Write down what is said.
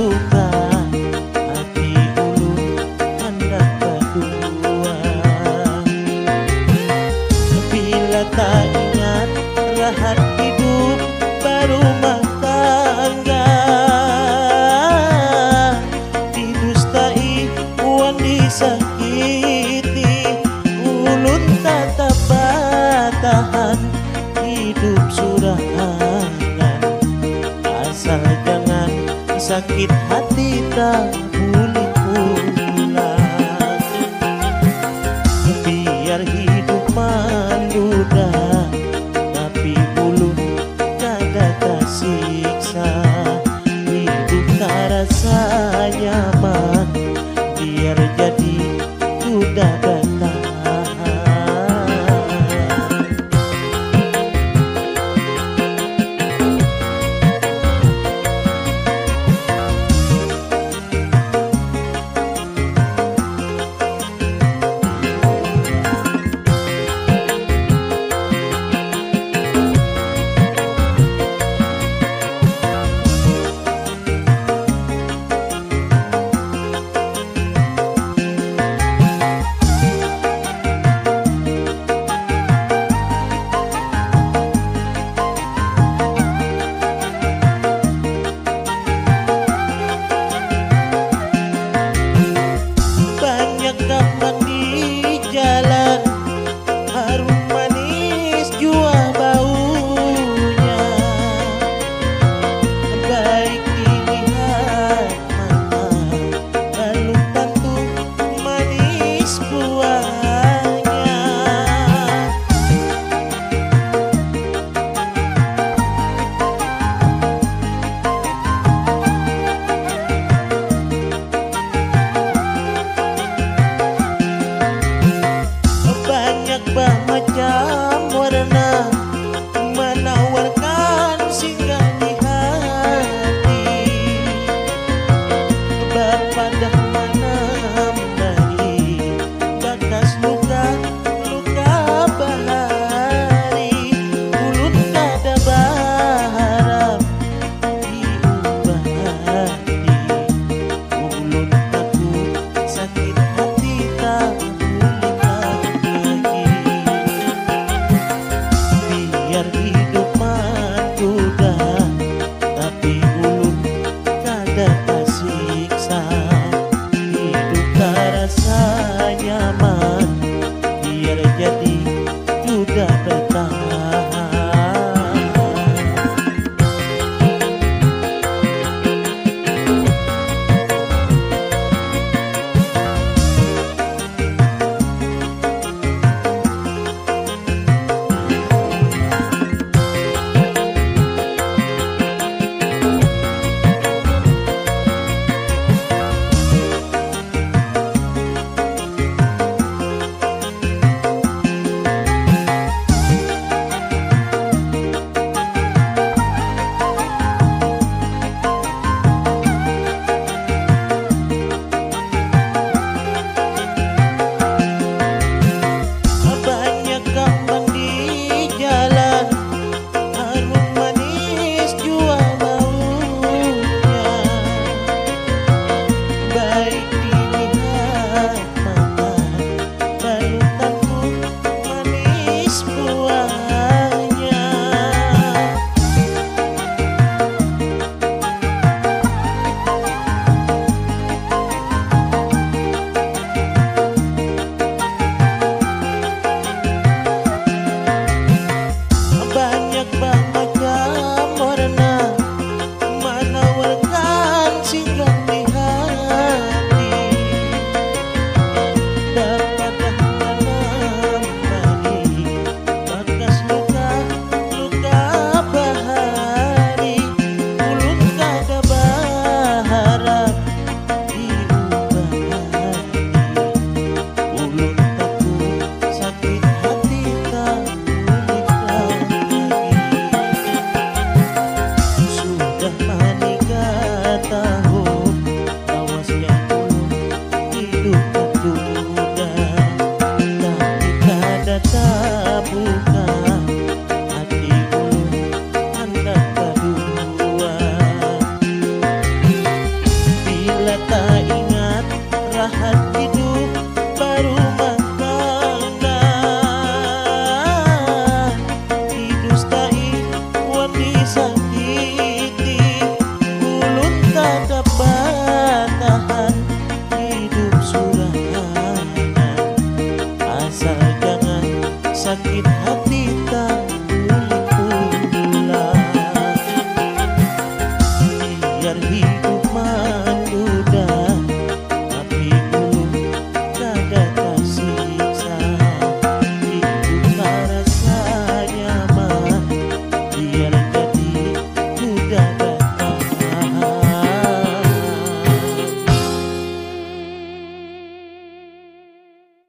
suka, hati ulun hendak berdua. Bila tak ingat rahat hidup berumah tangga, didustai wan disakiti, ulun tetap bertahan hidup surangan. Asal jangan sakit hati tak boleh pulang. Biar hidup menduda, tapi ulun kada tersiksa. Hidup terasa nyaman, biar jadi kuda bertahan. Gampang di jalan, harum manis jua baunya, baik dilihat mata, belum tentu manis buahnya. Banyak macam warna menawarkan singgah di hati, berpadah mana dari bekas luka bahari. Ulun kada berharap diubah hati, ulun takut sakit hati tak hidup menduda, tapi ulun kada